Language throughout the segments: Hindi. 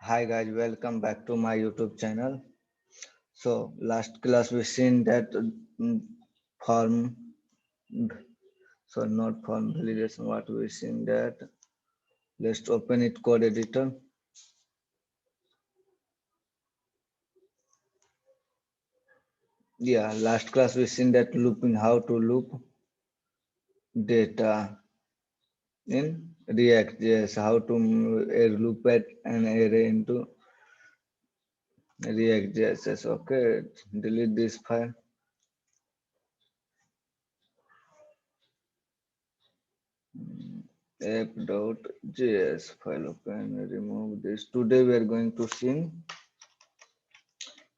Hi guys, welcome back to my YouTube channel. So last class we seen that form, so not form validation. What we seen that? Let's open it code editor. Yeah, last class we seen that looping, how to loop data in React. Yes, how to loop at an array into React. Yes. Okay, delete this file. app.js file open, remove this. Today we are going to see,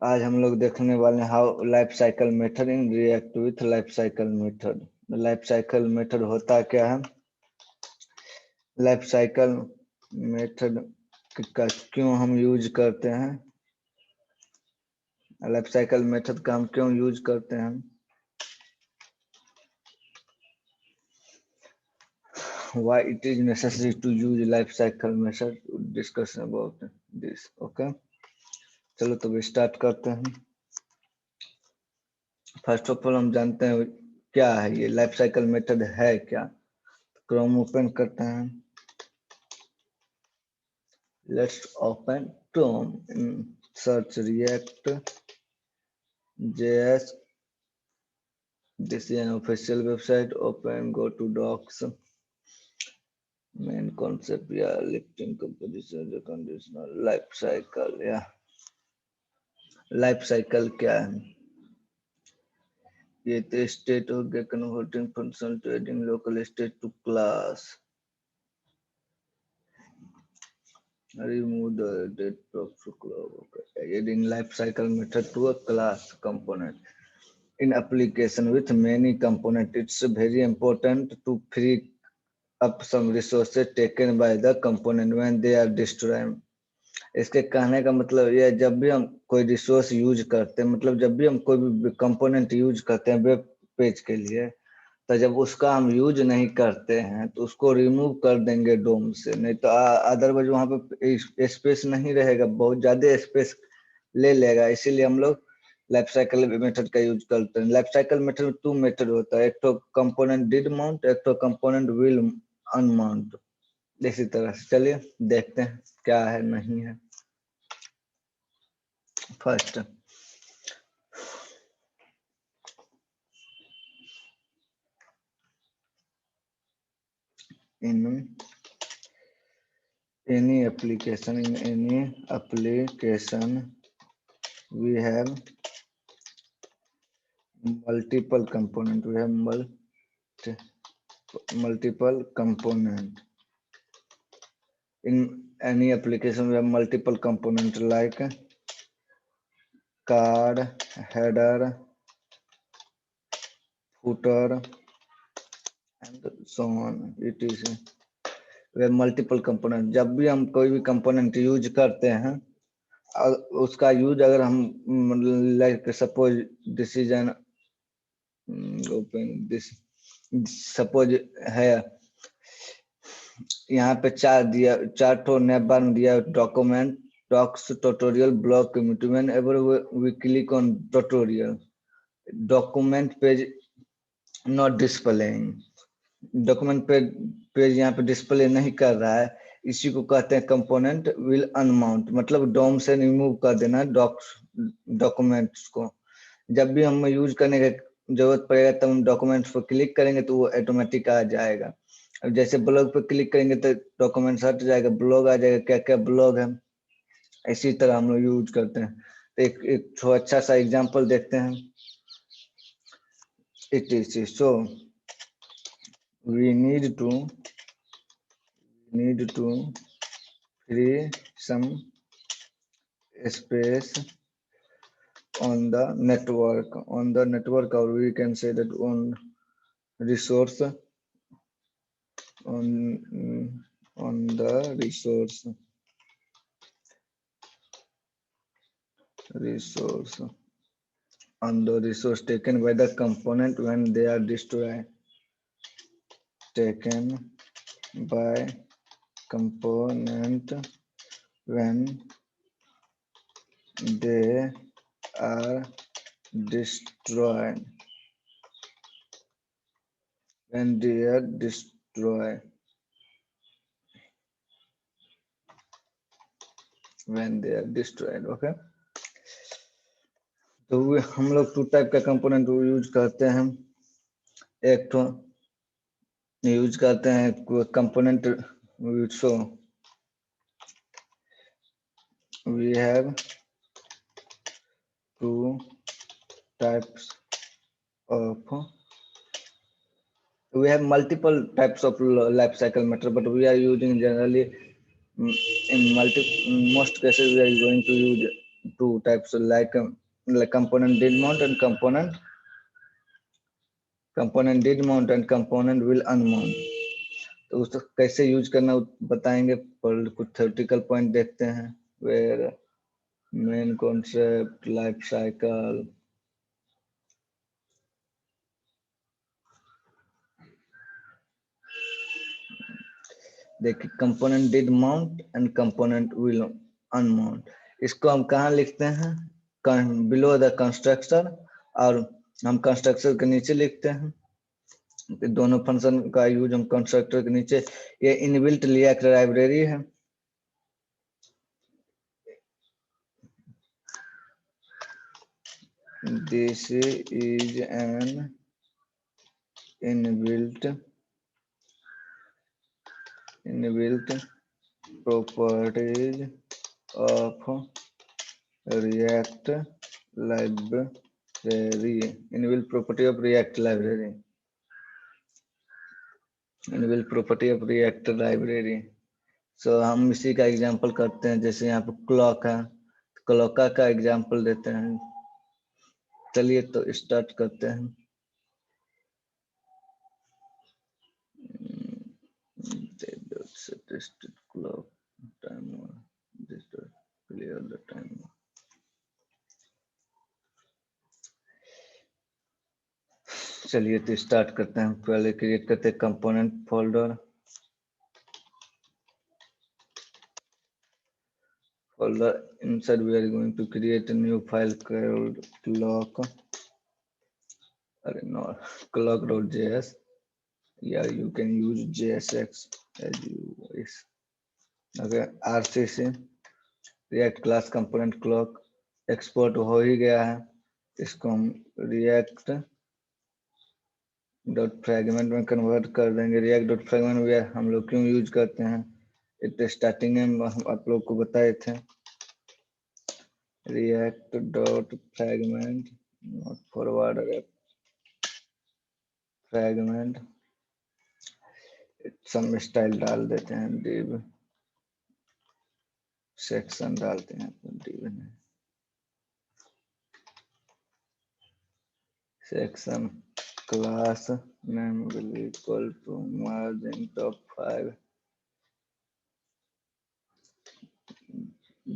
आज हम लोग देखने वाले हैं how life cycle method in React with life cycle method. Life cycle method होता क्या है, लाइफ साइकिल मेथड का क्यों हम यूज करते हैं, लाइफ साइकिल मेथड का हम क्यों यूज करते हैं, why it is necessary to use life cycle method, discussion about this. Okay, चलो तो स्टार्ट करते हैं। फर्स्ट ऑफ ऑल हम जानते हैं क्या है ये लाइफ साइकिल मेथड है क्या। क्रोम ओपन करते हैं, let's open Chrome, search react JS. This is an official website. Open, go to docs, main concept, yeah, lifting composition, the conditional life cycle, yeah. Life cycle क्या है, ये तो स्टेट हो गया, converting function to adding local state to class, remove the date of adding life cycle method to a class component in application with many components. It's very important to free up some resources taken by the component when they are destroyed. इसके कहने का मतलब यह, जब भी हम कोई रिसोर्स यूज करते हैं, मतलब जब भी हम कोई भी कंपोनेंट यूज करते हैं वेब पेज के लिए, तो जब उसका हम यूज नहीं करते हैं तो उसको रिमूव कर देंगे डोम से, नहीं तो अदरवाइज वहां पे स्पेस नहीं रहेगा, बहुत ज्यादा स्पेस ले लेगा। इसीलिए हम लोग लाइफ साइकिल मेथड का यूज करते हैं। लाइफ साइकिल मेथड में टू मेथड होता है, एक तो कंपोनेंट डिड माउंट, एक तो कंपोनेंट विल अनमाउंट। इसी तरह से चलिए देखते हैं क्या है नहीं है। First in any application we have multiple component, we have multiple component. In any application we have multiple component like card, header, footer and so on, etc. we have multiple component। जब भी हम कोई भी component यूज करते हैं, उसका यूज अगर हम like suppose this is an open this, suppose है यहाँ पे चार ठो नैप बार में दिया document, docs, tutorial, blog, community. Ever we click on tutorial, document page not displaying, document page यहाँ पे डिस्प्ले नहीं कर रहा है, इसी को कहते हैं कंपोनेंट विल अनमाउंट, मतलब डोम से रिमूव कर देना डॉक्यूमेंट्स को। जब भी हम यूज करने का जरूरत पड़ेगा तब हम डॉक्यूमेंट्स पर क्लिक करेंगे तो वो ऑटोमेटिक आ जाएगा। अब जैसे ब्लॉग पर क्लिक करेंगे तो डॉक्यूमेंट्स हट जाएगा, ब्लॉग आ जाएगा, क्या क्या ब्लॉग है, इसी तरह हम लोग यूज करते हैं। तो एक अच्छा सा एग्जांपल देखते हैं। It is so we need to free some space on the network, or we can say that on resource, on the resource on the resource taken by the component when they are destroyed, taken by component when they are destroyed. When they are destroyed. When they are destroyed. Okay. तो हम लोग टू टाइप का कंपोनेंट यूज करते हैं. एक तो यूज करते हैं component. So we have two types of. We have multiple types of life cycle method, but we are using generally in most cases we are going to use two types like component did mount and component did mount and component will unmount. तो उसको कैसे यूज करना बताएंगे, पर कुछ थ्योरेटिकल पॉइंट देखते हैं. Where main concept life cycle. देखिए component did mount and component will unmount. इसको हम कहाँ लिखते हैं? बिलो द कंस्ट्रक्टर, और हम कंस्ट्रक्टर के नीचे लिखते हैं. दोनों फंक्शन का यूज हम कंस्ट्रक्टर के नीचे. ये इनबिल्ट रिएक्ट लाइब्रेरी है. This is N inbuilt properties of React library. Inbuilt property of React library. Inbuilt property of React library. So हम इसी का एग्जांपल करते हैं. जैसे यहाँ पे क्लॉक है, क्लॉक का एग्जांपल देते हैं. चलिए तो स्टार्ट करते हैं. Clock timer. Just clear the timer. चलिए तो स्टार्ट करते हैं. पहले क्रिएट करते हैं component folder. Inside we are going to create a new file called clock.js. Yeah, you can use JSX as you wish. Okay, RCC React class component clock export हो ही गया है. इसको हम रिएक्ट डॉट फ्रैगमेंट में कन्वर्ट कर देंगे. रिएक्ट डॉट फ्रैगमेंट हम लोग क्यों यूज करते हैं, इतने स्टार्टिंग में हम आप लोग को बताए थे. React dot fragment not forward fragment some style डाल देते हैं. डिव सेक्शन डालते हैं. डिव में section class name will be equal to margin top 5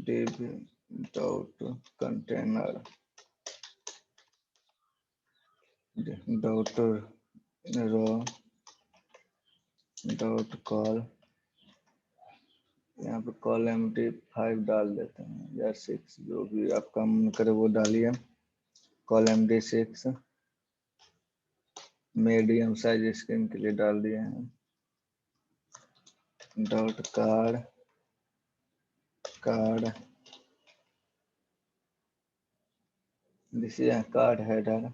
div dot container dot row dot call. यहाँ पे कॉल MD5 डाल देते हैं या 6, जो भी आपका मन करे वो डालिए. Call MD6 medium size screen के लिए डाल दिए हैं. Dot card this is called header.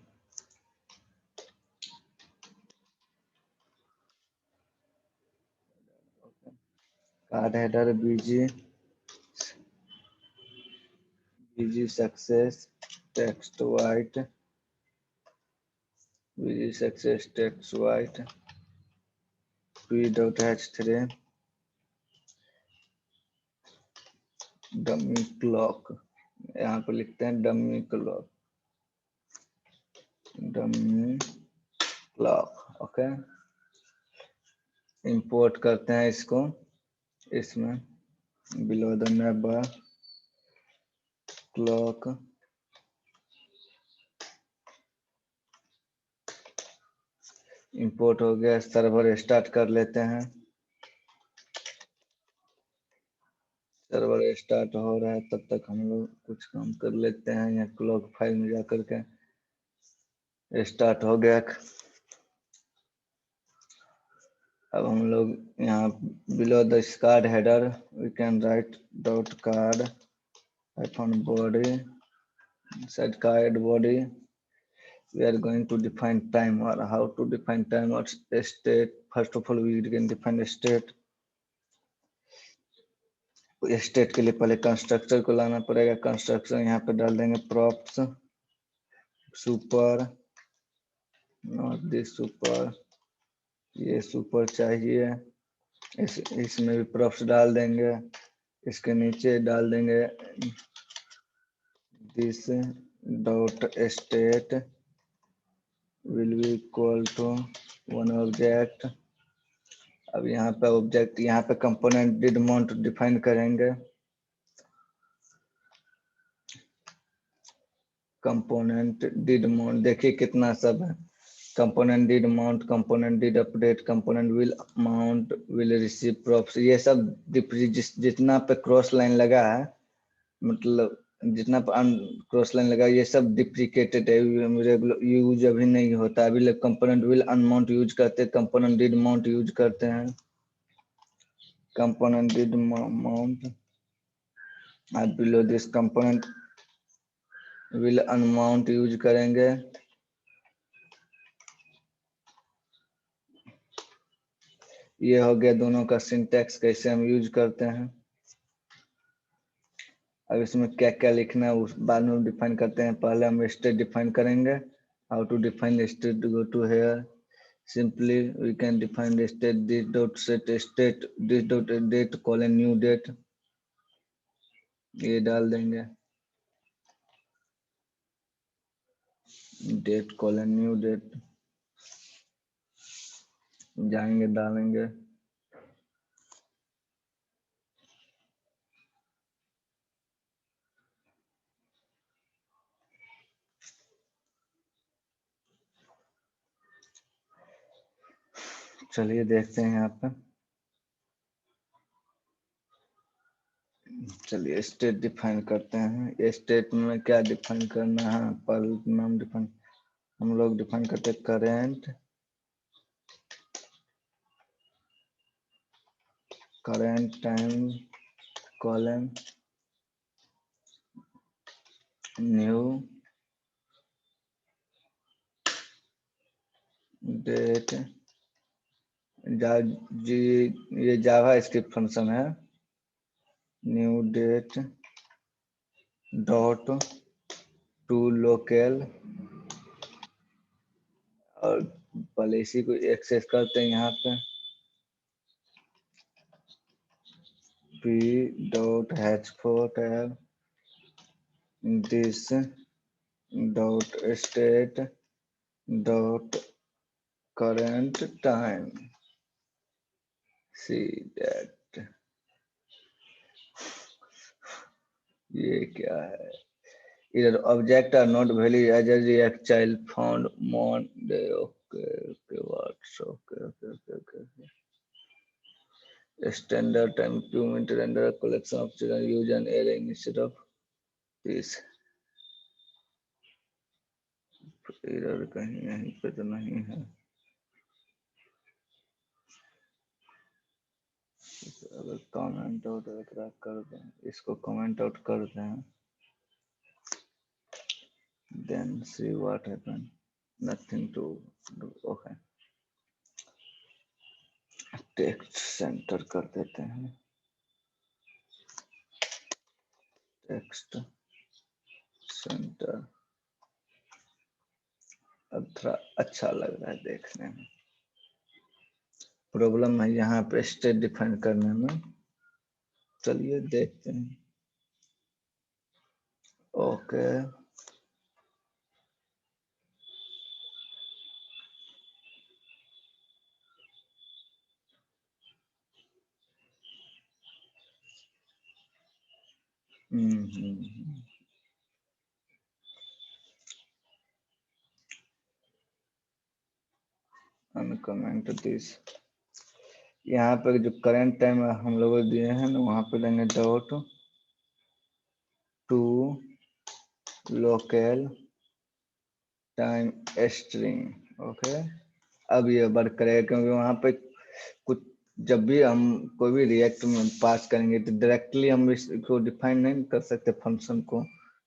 Card header BG success text white. BG success text white. P.H3 dummy clock. यहाँ पे लिखते हैं डमी क्लॉक. ओके. इंपोर्ट करते हैं इसको इसमें below the neighbour clock. Import हो गया. सर्वर स्टार्ट कर लेते हैं. सर्वर स्टार्ट हो रहा है, तब तक हम लोग कुछ काम कर लेते हैं। यहाँ क्लॉक फाइल में जा करके स्टार्ट हो गया। अब हम लोग यहाँ below the card header we can write dot card body inside card body we are going to define time, or how to define time or state. First of all we can define a state. State के लिए पहले कंस्ट्रक्टर को लाना पड़ेगा। कंस्ट्रक्टर यहाँ पे डाल देंगे props super, not this super, ये सुपर चाहिए। इसमें भी प्रॉप्स डाल देंगे। इसके नीचे डाल देंगे this dot state will be equal to one object. अब यहाँ पे ऑब्जेक्ट, यहाँ पे कंपोनेंट डिड माउंट डिफाइन करेंगे। कंपोनेंट डिड माउंट देखिए कितना सब है। Component did mount, component did update, component will mount, will receive props, ये सब जितना पे क्रॉस लाइन लगा है, मतलब जितना क्रॉस लाइन लगा ये सब डिप्रिकेटेड है, यूज अभी नहीं होता। अभी लोग कंपोनेंट विल अनमाउंट यूज करते हैं, कंपोनेंट डिड माउंट यूज करते हैं। कंपोनेंट डिड माउंट अब below this component will unmount use करेंगे। ये हो गया दोनों का सिंटैक्स कैसे हम यूज करते हैं। अब इसमें क्या क्या लिखना है उस बाद में डिफाइन करते हैं। पहले हम स्टेट डिफाइन करेंगे। How to define state, go to here, simply we can define state this dot set state this dot date colon new date, ये डाल देंगे डेट कॉलन न्यू डेट, जाएंगे डालेंगे। चलिए देखते हैं यहाँ पे। चलिए स्टेट डिफाइन करते हैं। स्टेट में क्या डिफाइन करना है, पहले नाम डिफाइन हम लोग डिफाइन करते हैं current time colon new date. जी ये जावा स्क्रिप्ट फंक्शन है। New date dot to local, और पहले इसी को एक्सेस करते हैं यहाँ पे p dot h4 tab this dot state dot current time, see that. ये क्या है, इधर object are not valid as a React child found मोन okay okay what's okay okay okay okay standard time 2 minute render a collection of children use an array instead of this। Error कहीं यहीं पे तो नहीं है। अगर कमेंट आउट अगर कर दें, इसको कमेंट आउट कर दें, then see what happen, nothing to do। okay text centre कर देते हैं, टेक्स्ट सेंटर। अब थोड़ा अच्छा लग रहा है देखने में। प्रॉब्लम है यहाँ पे स्टेट डिफाइन करने में। चलिए देखते हैं। ओके uncomment this यहाँ पे जो करंट टाइम हम लोग दिए हैं ना, वहां पे देंगे dot to local time string. Okay, अब ये वर्क करेगा क्योंकि वहां पे कुछ जब भी हम कोई भी रिएक्ट में पास करेंगे तो डायरेक्टली हम इसको डिफाइन नहीं कर सकते फंक्शन को,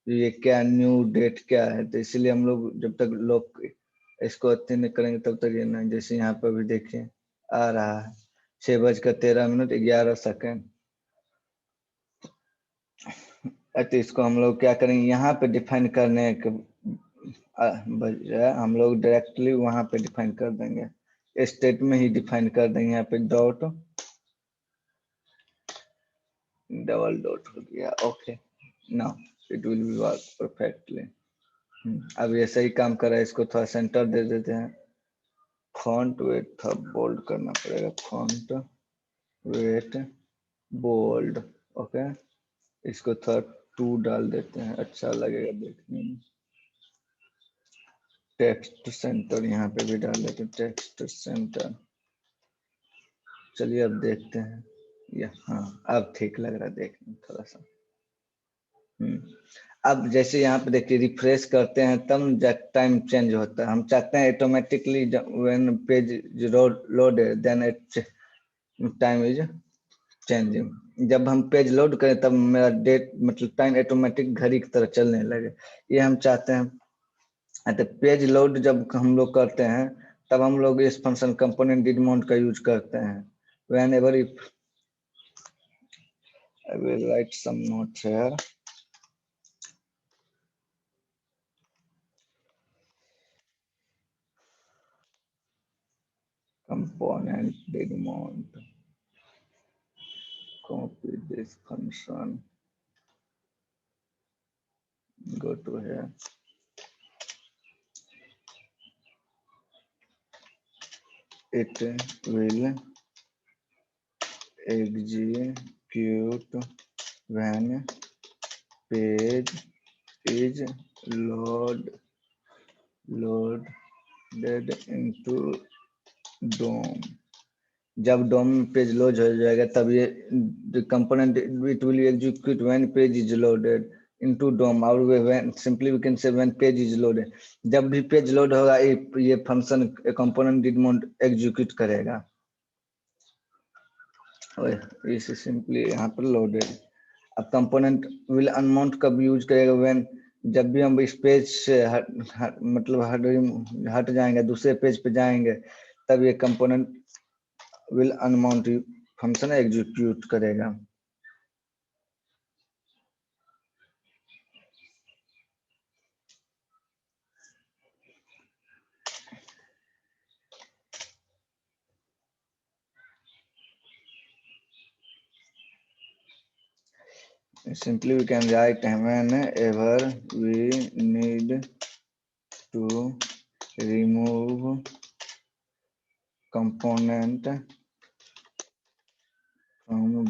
ये क्या न्यू डेट क्या है। तो इसलिए हम लोग जब तक लोग इसको अत्यंत नहीं करेंगे तब तक ये नहीं। जैसे यहाँ पर भी देखिए आ रहा है 6:13:11। तो इसको हम लोग क्या करेंगे, यहाँ पे डिफाइन करने के बजाय हम लोग डायरेक्टली वहां पे डिफाइन कर देंगे, स्टेट में ही डिफाइन कर देंगे। यहाँ पे डॉट डबल डॉट हो गया। Okay, now it will be work perfectly. अब ये सही काम कर रहा है, इसको थोड़ा सेंटर दे देते हैं। फॉन्ट वेट थोड़ा बोल्ड करना पड़ेगा, फॉन्ट वेट बोल्ड। ओके, इसको थोड़ा 2 डाल देते हैं, अच्छा लगेगा देखने में। टेक्स्ट सेंटर यहाँ पे भी डाल देते हैं, टेक्स्ट सेंटर। चलिए अब देखते हैं, ये हाँ अब ठीक लग रहा है देखने में थोड़ा सा। अब जैसे यहाँ पे देखिए रिफ्रेश करते हैं तब टाइम चेंज होता है। हम चाहते हैं automatically when page load then time is changing. जब हम पेज लोड करें तब मेरा डेट मतलब टाइम ऑटोमेटिक घड़ी की तरह चलने लगे, ये हम चाहते हैं। तो पेज लोड जब हम लोग करते हैं तब हम लोग इस फंक्शन कंपोनेंट डिड माउंट का यूज करते हैं। whenever if I will write some notes here. Component did mount. Copy this function. Go to here. It will execute when page is loaded into DOM. जब डोम पेज लोड हो जाएगा तब ये component it will execute when page is loaded into DOM, और when simply we can say when page is loaded. जब भी पेज लोड होगा ये function component did mount execute करेगा। इस सिंपली यहाँ पर लोडेड। अब कंपोनेंट विल अनमाउंट कब यूज करेगा, व्हेन जब भी हम इस पेज से हट जाएंगे दूसरे पेज पे जाएंगे तब ये component will unmount function execute करेगा। Simply we can write whenever we need to remove component from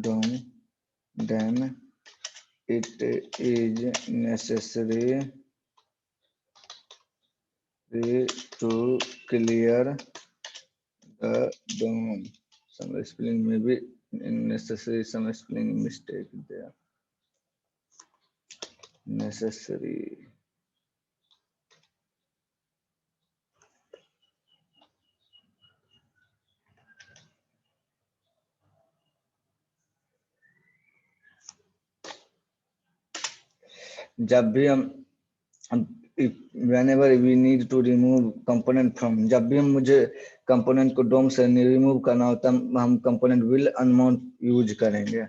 DOM, then it is necessary to clear the DOM. Some spelling may be necessary, some spelling mistake there. Necessary. जब भी हम whenever we need to remove component from, जब भी मुझे कंपोनेंट को डोम से रिमूव करना होता है हम कंपोनेंट विल अनमाउंट यूज करेंगे।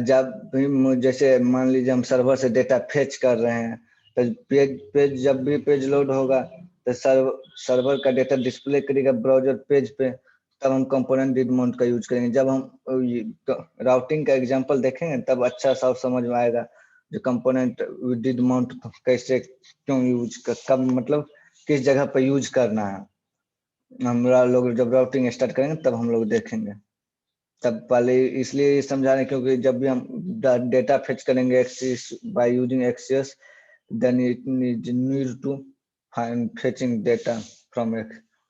जब भी जैसे मान लीजिए हम सर्वर से डेटा फेच कर रहे हैं तो पेज जब भी पेज लोड होगा तो सर्वर का डेटा डिस्प्ले करेगा ब्राउजर पेज पे, तब हम कंपोनेंट डिड माउंट का यूज करेंगे। जब हम राउटिंग का एग्जांपल देखेंगे तब अच्छा सा समझ में आएगा जो कंपोनेंट डिड माउंट कैसे क्यों यूज कर, कब मतलब किस जगह पर यूज करना है। हमरा लोग जब राउटिंग स्टार्ट करेंगे तब हम लोग देखेंगे। तब पहले इसलिए समझा रहे क्योंकि जब भी हम डेटा फेच करेंगे access by using access then it need to find fetching data from a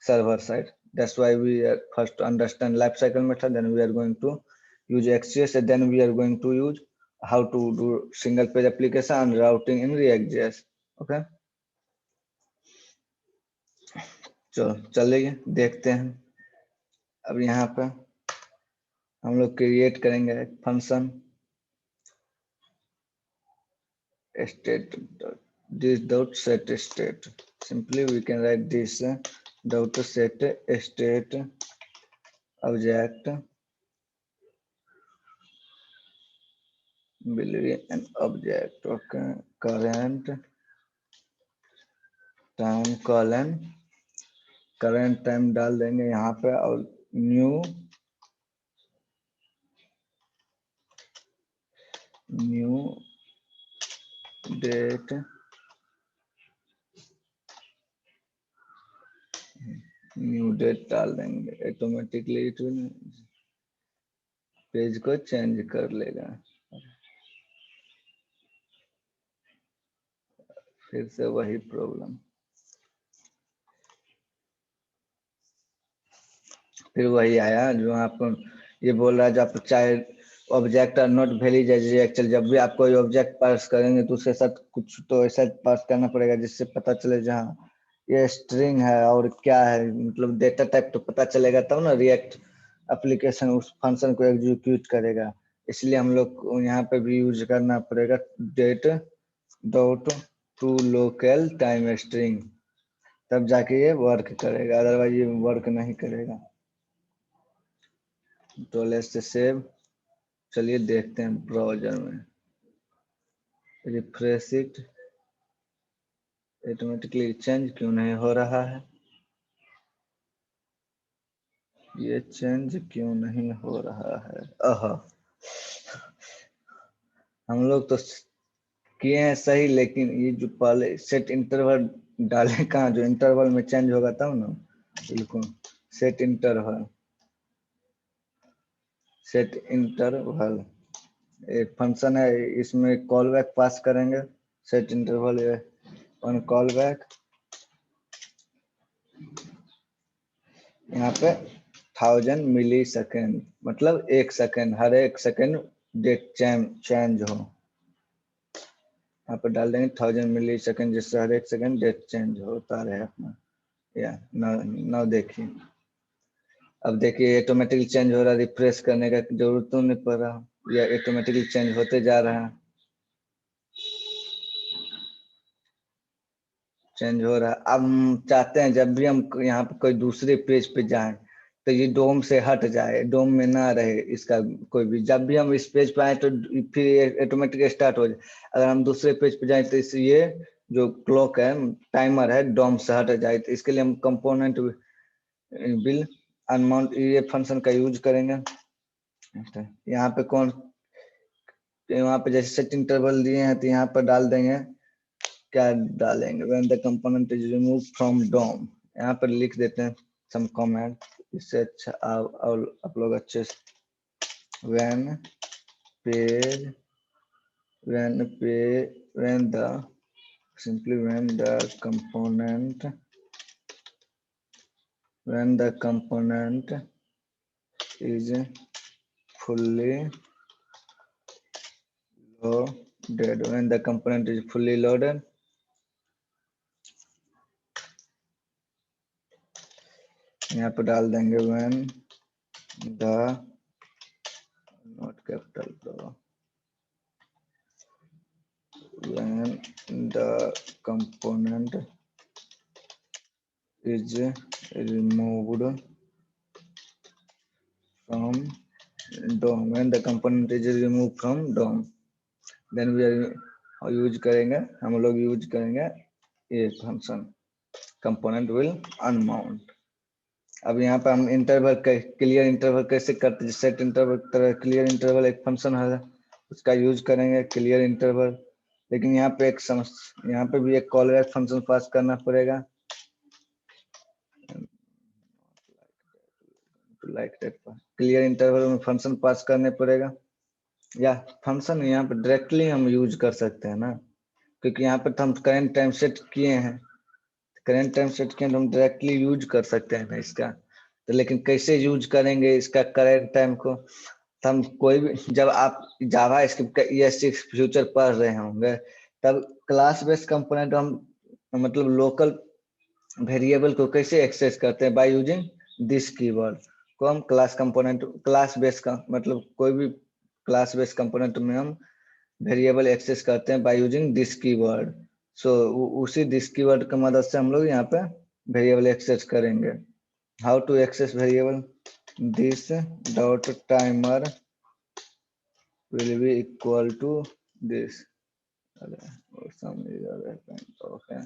server side, That's why we first understand life cycle method, then we are going to use XJS, and then we are going to use how to do single page application and routing in React.js. Okay, चलो चलिए देखते हैं। अब यहाँ पे हम लोग क्रिएट करेंगे एक function state this dot set state. Simply we can write this dot set state object will be an object. Okay, current time colon current time डाल देंगे यहाँ पे और new date डाल देंगे। ऑटोमेटिकली पेज को चेंज कर लेगा। फिर से वही प्रॉब्लम, फिर वही आया जो आपको ये बोल रहा है, जो आप चाहे ऑब्जेक्ट और नॉट वैलिड एक्चुअल, जब भी आप कोई ऑब्जेक्ट पास करेंगे तो उसके साथ कुछ तो ऐसा पास करना पड़ेगा जिससे पता चले जहाँ ये स्ट्रिंग है और क्या है, मतलब डेटा टाइप तो पता चलेगा तब ना रिएक्ट एप्लीकेशन उस फंक्शन को एग्जीक्यूट करेगा। इसलिए हम लोग को यहाँ पे भी यूज करना पड़ेगा date dot to local time string, तब जाके ये वर्क करेगा, अदरवाइज ये वर्क नहीं करेगा। तो लेट्स सेव, चलिए देखते हैं ब्राउजर में, रिफ्रेश इट, ऑटोमेटिकली चेंज क्यों नहीं हो रहा है, ये चेंज क्यों नहीं हो रहा है। हम लोग तो किए हैं सही, लेकिन ये जो पहले सेट इंटरवल डाले कहाँ, जो इंटरवल में चेंज होगा तब ना। बिल्कुल सेट इंटरवल एक फंक्शन है, इसमें कॉल बैक पास करेंगे, set interval on call back, यहाँ पे 1000 मिली सेकेंड मतलब 1 सेकेंड, हर 1 सेकेंड डेट चेंज हो, यहाँ पे डाल देंगे 1000 मिली सेकेंड, जिससे हर 1 सेकेंड डेट चेंज होता रहे अपना। या ना देखिए, अब देखिए ऑटोमेटिकली चेंज हो रहा है, रिफ्रेश करने का जरूरत तो नहीं पड़ रहा, या ऑटोमेटिकली चेंज होते जा रहा है, चेंज हो रहा है। अब हम चाहते हैं जब भी हम यहाँ पे कोई दूसरे पेज पे जाएं तो ये डोम से हट जाए, डोम में ना रहे इसका कोई भी, जब भी हम इस पेज पे आए तो फिर ऑटोमेटिक स्टार्ट हो जाए। अगर हम दूसरे पेज पे जाएं तो इस ये जो क्लॉक है, टाइमर है, डोम से हट जाए, तो इसके लिए हम कंपोनेंट विल अनमाउंट ये फंक्शन का यूज करेंगे। यहाँ पे कौन, यहाँ पे जैसे सेट इंटरवल दिए हैं तो यहाँ पर डाल देंगे, क्या डालेंगे, when the component is removed from DOM, यहाँ पर लिख देते हैं some comment, इससे अच्छा आप लोग अच्छे से when the component is fully loaded, when the component is fully loaded, यहाँ पर डाल देंगे when the not capital pro, when the component is removed from DOM, when the component is removed from DOM, then we are use करेंगे, हम लोग यूज करेंगे ये फंक्शन कंपोनेंट विल अनमाउंट। अब यहाँ पे हम इंटरवल क्लियर इंटरवल कैसे करते हैं, सेट इंटरवल क्लियर इंटरवल एक फंक्शन है, उसका यूज करेंगे क्लियर इंटरवल, लेकिन यहाँ पे एक समस्या, यहाँ पे भी एक कॉल बैक फंक्शन पास करना पड़ेगा, क्लियर इंटरवल में फंक्शन पास करने पड़ेगा, या फंक्शन यहाँ पे डायरेक्टली हम यूज कर सकते हैं ना, क्योंकि यहाँ पे तो हम करेंट टाइम सेट किए हैं, करेंट टाइम सेट किए तो हम डायरेक्टली यूज कर सकते हैं ना इसका। तो लेकिन कैसे यूज करेंगे इसका करेक्ट टाइम को, तो हम कोई भी, जब आप जावा स्क्रिप्ट का ES6 फ्यूचर पढ़ रहे होंगे तब क्लास बेस्ड कंपोनेंट हम मतलब लोकल वेरिएबल को कैसे एक्सेस करते हैं, बाय यूजिंग दिस कीवर्ड को हम क्लास कंपोनेंट, क्लास बेस्ड का मतलब कोई भी क्लास बेस्ड कंपोनेंट में हम वेरिएबल एक्सेस करते हैं बाय यूजिंग दिस कीवर्ड। सो उसी दिस कीवर्ड की मदद से हम लोग यहाँ पे वेरिएबल एक्सेस करेंगे। How to access variable, this dot timer will be equal to this, or some error happened. Okay,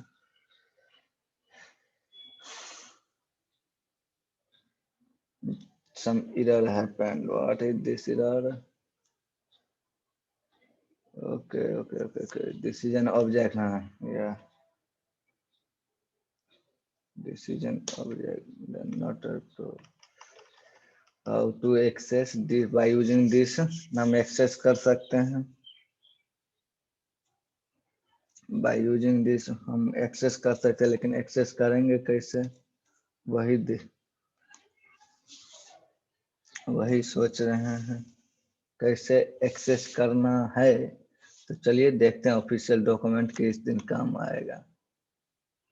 some error happened. What is this error? Okay. This is an object, huh? Yeah, this is an object, then not a pro. How to access this, by using this हम access कर सकते हैं, by using this हम access कर सकते हैं, लेकिन access करेंगे कैसे वही सोच रहे हैं कैसे एक्सेस करना है। तो चलिए देखते हैं ऑफिशियल डॉक्यूमेंट किस दिन काम आएगा।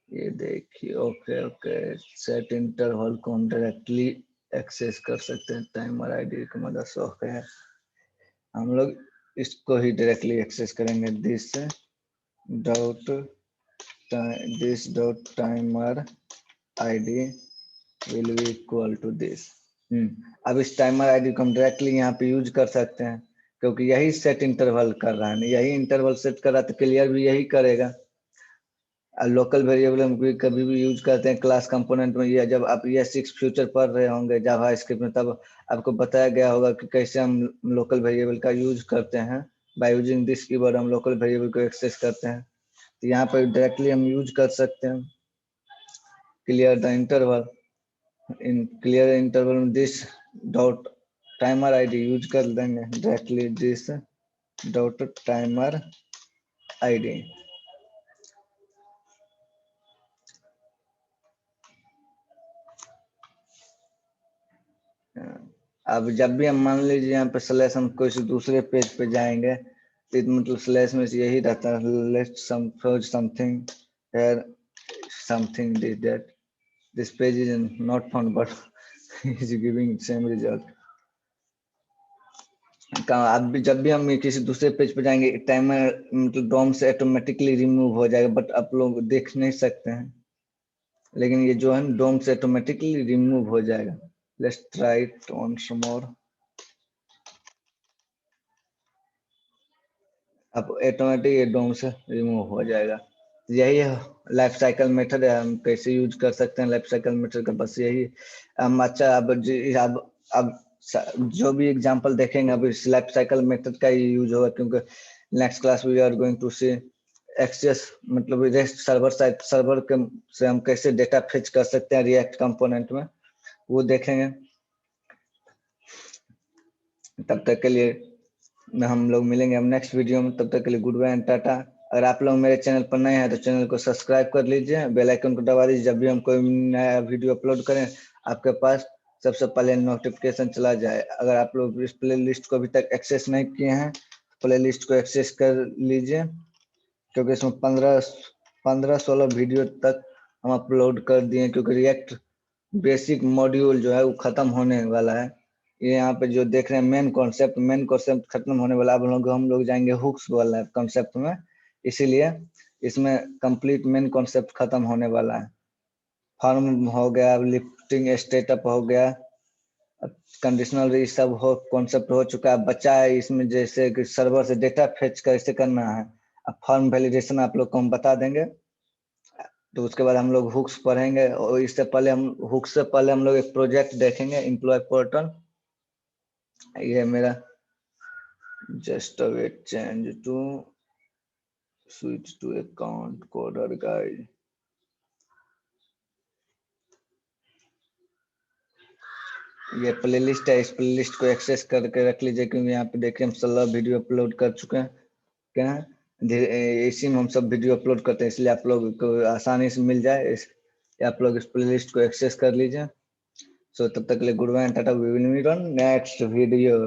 ये देखिए, ओके सेट इंटरवल को हम डायरेक्टली एक्सेस कर सकते हैं टाइमर आईडी की मदद से। ओके, हम लोग इसको ही डायरेक्टली एक्सेस करेंगे, this dot timer ID will be equal to this. अब इस टाइमर आईडी को हम डायरेक्टली यहाँ पे यूज कर सकते हैं क्योंकि यही सेट इंटरवल कर रहा है, यही इंटरवल सेट कर रहा है, तो क्लियर भी यही करेगा। लोकल वेरिएबल हम कभी भी यूज करते हैं क्लास कंपोनेंट में। ये जब आप ES6 फ्यूचर पढ़ रहे होंगे जावा स्क्रिप्ट में तब आपको बताया गया होगा कि कैसे हम लोकल वेरिएबल का यूज करते हैं। बाय यूजिंग दिस कीवर्ड हम लोकल वेरिएबल को एक्सेस करते हैं, तो यहाँ पर डायरेक्टली हम यूज कर सकते हैं क्लियर द इंटरवल। इन क्लियर इंटरवल में this dot timer ID use कर देंगे directly, this dot timer ID. अब जब भी हम मान लीजिए यहाँ पे स्लैश हम किसी दूसरे पेज पे जाएंगे तो मतलब स्लैश में यही रहता है, let's something here something that this page is not found but is giving same result. अब भी जब भी हम किसी दूसरे पेज पे जाएंगे टाइमर मतलब डोम से ऑटोमेटिकली रिमूव हो जाएगा, बट आप लोग देख नहीं सकते हैं, लेकिन ये जो है डोम से ऑटोमेटिकली रिमूव हो जाएगा। Let's try it once more. अब ऑटोमेटिक ये डोम से रिमूव हो जाएगा। यही है लाइफ साइकिल मेथड है, हम कैसे यूज कर सकते हैं लाइफ साइकिल मेथड का, बस यही। हम अच्छा अब जो भी एग्जांपल देखेंगे अब इस लाइफ साइकिल मेथड का ही यूज होगा, क्योंकि next class we are going to see access मतलब रेस्ट सर्वर साइड सर्वर के से हम कैसे डेटा फेच कर सकते हैं रिएक्ट कंपोनेंट में, वो देखेंगे। तब तक के लिए हम लोग मिलेंगे हम नेक्स्ट वीडियो में, तब तक के लिए गुड बाय एंड टाटा। अगर आप लोग मेरे चैनल पर नए हैं तो चैनल को सब्सक्राइब कर लीजिए, बेल आइकन को दबा दीजिए, जब भी हम कोई नया वीडियो अपलोड करें आपके पास सबसे पहले नोटिफिकेशन चला जाए। अगर आप लोग इस प्ले लिस्ट को अभी तक एक्सेस नहीं किए हैं प्ले लिस्ट को एक्सेस कर लीजिए, क्योंकि इसमें 15-16 वीडियो तक हम अपलोड कर दिए, क्योंकि रिएक्ट बेसिक मॉड्यूल जो है वो खत्म होने वाला है। ये यहाँ पे जो देख रहे हैं मेन कॉन्सेप्ट खत्म होने वाला, अब हम लोग जाएंगे हुक्स वाला कॉन्सेप्ट में, इसीलिए इसमें कंप्लीट मेन कॉन्सेप्ट खत्म होने वाला है। फॉर्म हो गया, लिफ्टिंग स्टेटअप हो गया, कंडीशनल ये सब हो कॉन्सेप्ट हो चुका है। बच्चा है इसमें जैसे कि सर्वर से डेटा फेच कैसे करना है, अब फॉर्म वैलिडेशन आप लोग को हम बता देंगे। तो उसके बाद हम लोग हुक्स पढ़ेंगे, और इससे पहले हम हुक्स से पहले हम लोग एक प्रोजेक्ट देखेंगे एम्प्लॉय पोर्टल। ये मेरा just wait change to switch to account coder guide. ये प्लेलिस्ट है, इस प्लेलिस्ट को एक्सेस करके रख लीजिए, क्योंकि यहाँ पे देखिए हम 16 वीडियो अपलोड कर चुके हैं। क्या इसी में हम सब वीडियो अपलोड करते हैं, इसलिए आप लोग को आसानी से मिल जाए आप लोग इस प्लेलिस्ट को एक्सेस कर लीजिए। So तब तक के लिए good bye tata, we will meet on next video.